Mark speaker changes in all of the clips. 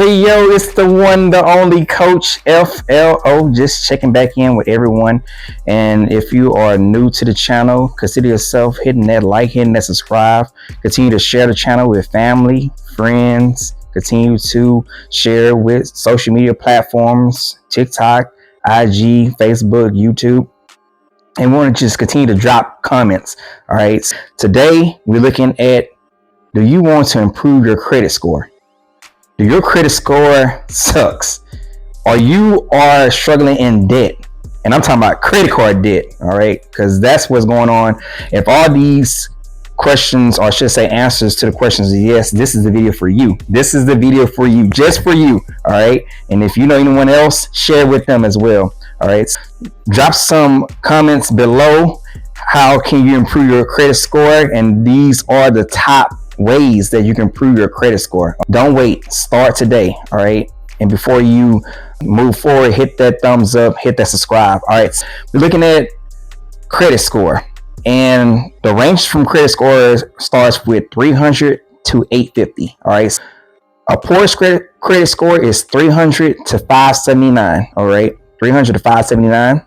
Speaker 1: Hey yo, it's the one, the only Coach FLO, just checking back in with everyone. And if you are new to the channel, consider yourself hitting that like, hitting that subscribe. Continue to share the channel with family, friends. Continue to share with social media platforms, TikTok, IG, Facebook, YouTube. And we want to just continue to drop comments. All right. Today, we're looking at, do you want to improve your credit score? Do your credit score sucks? Or you are struggling in debt? And I'm talking about credit card debt, all right? Because that's what's going on. If all these questions, or I should say answers to the questions are yes, this is the video for you. This is the video for you, just for you, all right? And if you know anyone else, share with them as well, all right? Drop some comments below. How can you improve your credit score? And these are the top ways that you can improve your credit score. Don't wait, start today, all right? And before you move forward, hit that thumbs up, hit that subscribe. All right, we're looking at credit score, and the range from credit score starts with 300 to 850. All right, a poor credit score is 300 to 579. All right, 300 to 579.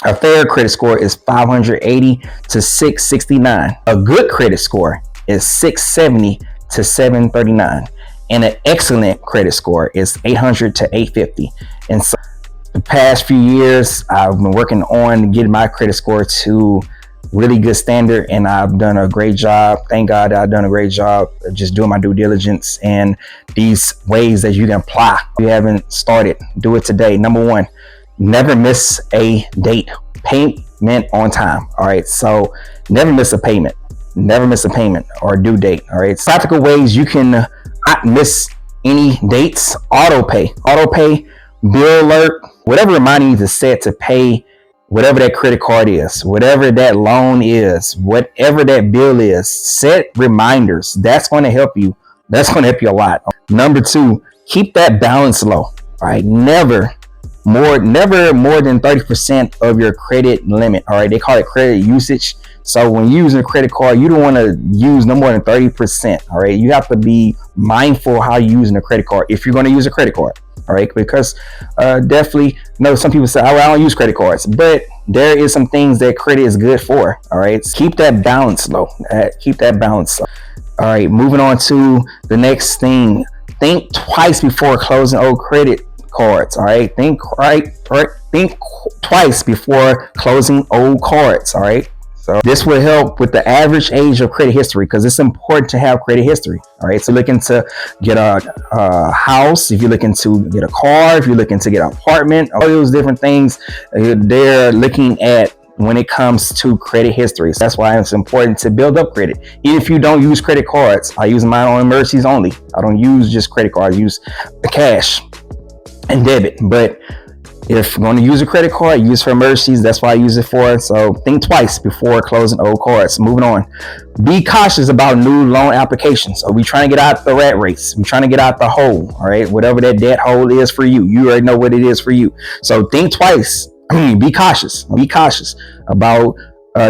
Speaker 1: A fair credit score is 580 to 669. A good credit score is 670 to 739, and an excellent credit score is 800 to 850. And so the past few years I've been working on getting my credit score to really good standard, and I've done a great job. Thank God I've done a great job of just doing my due diligence and these ways that you can apply. If you haven't started, do it today. Number one, never miss a date. Payment on time. All right, so never miss a payment. Never miss a payment or due date. All right, practical ways you can not miss any dates. Auto pay, bill alert, whatever reminder you need to set to pay whatever that credit card is, whatever that loan is, whatever that bill is. Set reminders. That's going to help you. That's going to help you a lot. Number two, keep that balance low. All right, never more than 30% of your credit limit. All right, they call it credit usage. So when you're using a credit card, you don't want to use no more than 30%. All right, you have to be mindful how you're using a credit card if you're going to use a credit card. All right, because definitely, some people say, "Oh, I don't use credit cards," but there is some things that credit is good for. All right, keep that balance low. Keep that balance low. All right, moving on to the next thing. Think twice before closing old credit cards. All right, think twice before closing old cards. All right. So this will help with the average age of credit history, because it's important to have credit history. All right, so looking to get a house, if you're looking to get a car, if you're looking to get an apartment, all those different things they're looking at when it comes to credit history. So that's why it's important to build up credit. Even if you don't use credit cards, I use mine on emergencies only. I don't use just credit cards. I use the cash and debit. But if you're going to use a credit card, use for emergencies. That's why I use it for. So think twice before closing old cards. Moving on. Be cautious about new loan applications. Are we trying to get out the rat race? We're trying to get out the hole. All right. Whatever that debt hole is for you. You already know what it is for you. So think twice. Be cautious. Be cautious about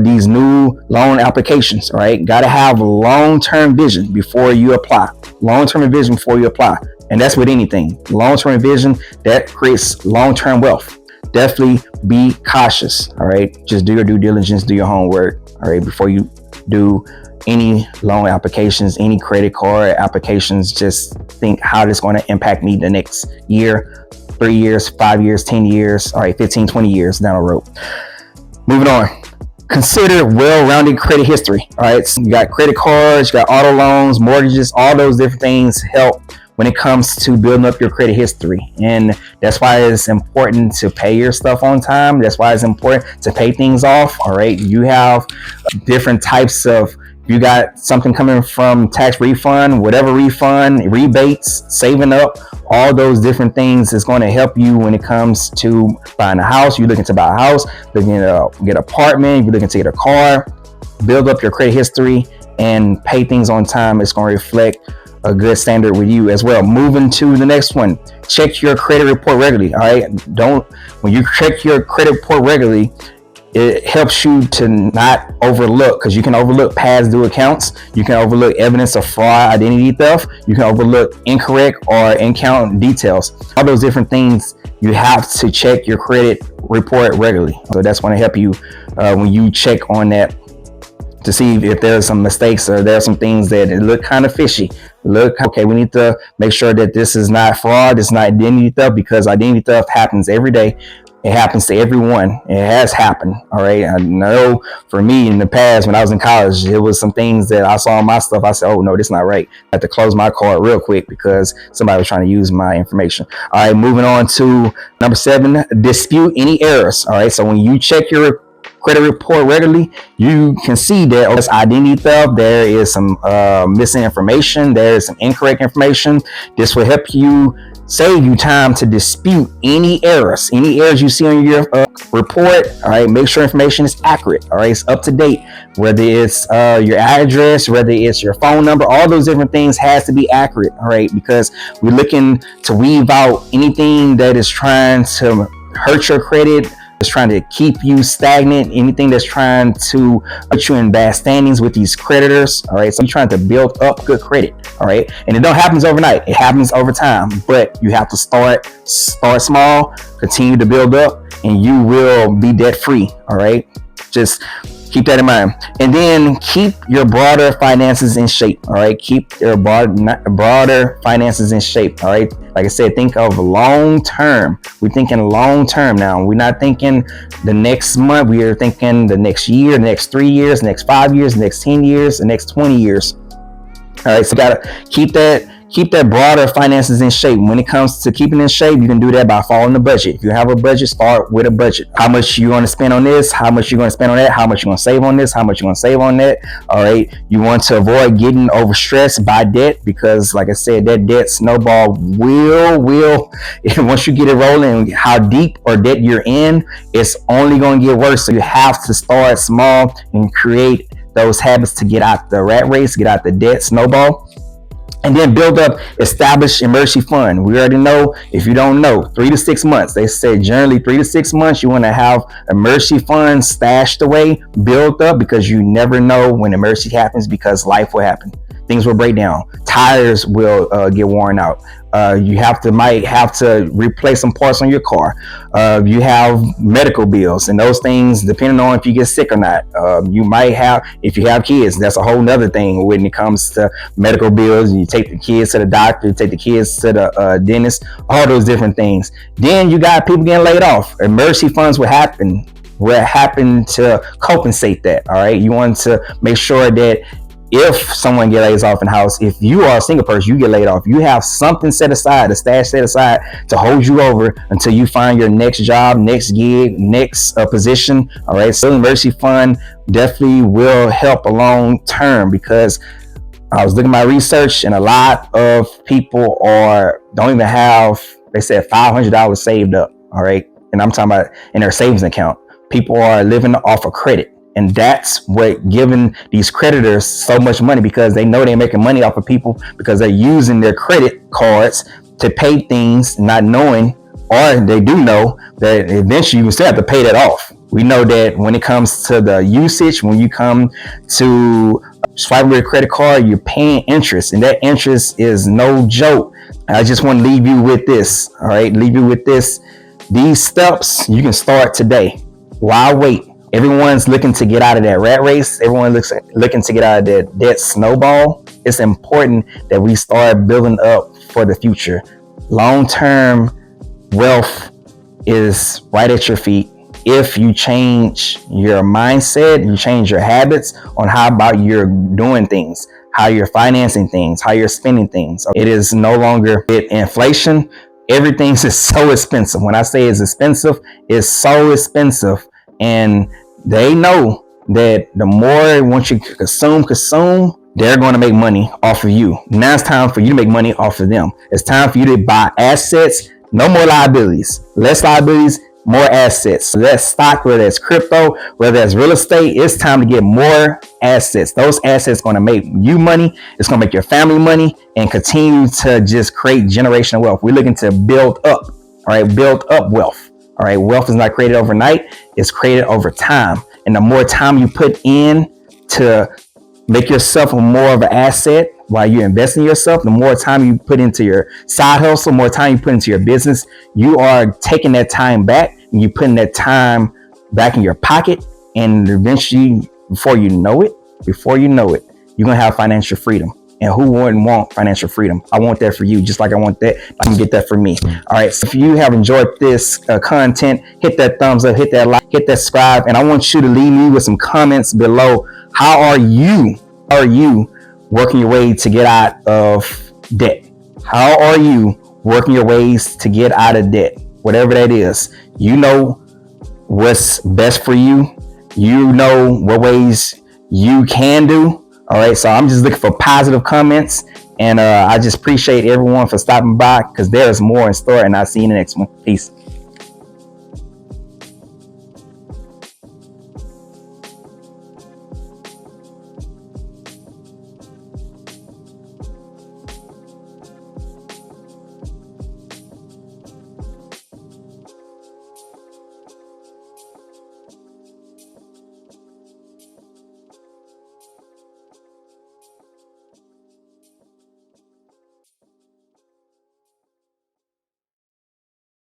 Speaker 1: these new loan applications. All right. Got to have long-term vision before you apply. Long-term vision before you apply. And that's with anything. Long-term vision, that creates long-term wealth. Definitely be cautious. All right. Just do your due diligence, do your homework. All right. Before you do any loan applications, any credit card applications, just think how this is going to impact me the next year, 3 years, 5 years, 10 years, all right, 15, 20 years down the road. Moving on. Consider well-rounded credit history. All right. So you got credit cards, you got auto loans, mortgages, all those different things help when it comes to building up your credit history. And that's why it's important to pay your stuff on time. That's why it's important to pay things off. All right. You have different types of, you got something coming from tax refund, whatever refund, rebates, saving up, all those different things is going to help you when it comes to buying a house. You're looking to buy a house, looking to get an apartment, you're looking to get a car. Build up your credit history and pay things on time. It's going to reflect a good standard with you as well. Moving to the next one, check your credit report regularly. All right, when you check your credit report regularly, it helps you to not overlook, because you can overlook past due accounts, you can overlook evidence of fraud, identity theft, you can overlook incorrect or account details. All those different things, you have to check your credit report regularly. So that's going to help you when you check on that, to see if there's some mistakes or there are some things that look kind of fishy. Look, okay, we need to make sure that this is not fraud, it's not identity theft, because identity theft happens every day. It happens to everyone. It has happened. All right. I know for me in the past, when I was in college, it was some things that I saw on my stuff. I said, oh no, this is not right. I had to close my card real quick because somebody was trying to use my information. All right. Moving on to number 7, dispute any errors. All right. So when you check your credit report regularly, you can see that there's identity theft, there is some missing information, there is some incorrect information. This will help you, save you time to dispute any errors you see on your report. All right, make sure information is accurate. All right, it's up to date, whether it's your address, whether it's your phone number, all those different things has to be accurate. All right, because we're looking to weave out anything that is trying to hurt your credit, is trying to keep you stagnant, anything that's trying to put you in bad standings with these creditors. All right, so you're trying to build up good credit. All right, and it don't happen overnight, it happens over time, but you have to start small, continue to build up, and you will be debt free. All right, just keep that in mind. And then keep your broader finances in shape. All right, keep your broader finances in shape. All right, like I said, think of long term. We're thinking long term now. We're not thinking the next month. We are thinking the next year, the next 3 years, the next 5 years, the next 10 years, the next 20 years. All right, so gotta keep that broader finances in shape. When it comes to keeping in shape, you can do that by following the budget. If you have a budget, start with a budget. How much you're going to spend on this, how much you're going to spend on that, how much you're going to save on this, how much you're going to save on that. All right, you want to avoid getting overstressed by debt, because like I said, that debt snowball will once you get it rolling, how deep or debt you're in, it's only going to get worse. So you have to start small and create those habits to get out the rat race, get out the debt snowball. And then build up, establish emergency fund. We already know, if you don't know, 3 to 6 months. They say generally 3 to 6 months, you want to have emergency funds stashed away, built up, because you never know when emergency happens, because life will happen. Things will break down. Tires will get worn out. You might have to replace some parts on your car. You have medical bills and those things, depending on if you get sick or not. You might have, if you have kids, that's a whole nother thing when it comes to medical bills. You take the kids to the doctor, you take the kids to the dentist, all those different things. Then you got people getting laid off. Emergency funds will happen to compensate that. All right, you want to make sure that if someone gets laid off in the house, if you are a single person, you get laid off, you have something set aside, a stash set aside to hold you over until you find your next job, next gig, next position. All right, so emergency fund definitely will help a long term, because I was looking at my research and a lot of people don't even have, they said $500 saved up. All right, and I'm talking about in their savings account. People are living off of credit. And that's what giving these creditors so much money, because they know they're making money off of people, because they're using their credit cards to pay things, not knowing, or they do know that eventually you still have to pay that off. We know that when it comes to the usage, when you come to swiping with a credit card, you're paying interest, and that interest is no joke. I just want to leave you with this. All right, leave you with this. These steps you can start today. Why wait? Everyone's looking to get out of that rat race. Everyone looking to get out of that debt snowball. It's important that we start building up for the future. Long-term wealth is right at your feet. If you change your mindset, you change your habits on how about you're doing things, how you're financing things, how you're spending things. It is no longer inflation. Everything is so expensive. When I say it's expensive, it's so expensive. And they know that the more once you consume, they're going to make money off of you. Now it's time for you to make money off of them. It's time for you to buy assets. No more liabilities. Less liabilities, more assets. Less stock, whether it's crypto, whether it's real estate. It's time to get more assets. Those assets are going to make you money. It's going to make your family money, and continue to just create generational wealth. We're looking to build up. All right, build up wealth. All right, wealth is not created overnight, it's created over time. And the more time you put in to make yourself more of an asset while you invest in yourself, the more time you put into your side hustle, more time you put into your business, you are taking that time back and you putting that time back in your pocket. And eventually, before you know it, you're going to have financial freedom. And who wouldn't want financial freedom? I want that for you, just like I want that. I can get that for me. All right. So if you have enjoyed this content, hit that thumbs up, hit that like, hit that subscribe. And I want you to leave me with some comments below. How are you working your way to get out of debt? How are you working your ways to get out of debt? Whatever that is, you know what's best for you. You know what ways you can do. All right, so I'm just looking for positive comments, and I just appreciate everyone for stopping by, because there's more in store, and I'll see you in the next one. Peace.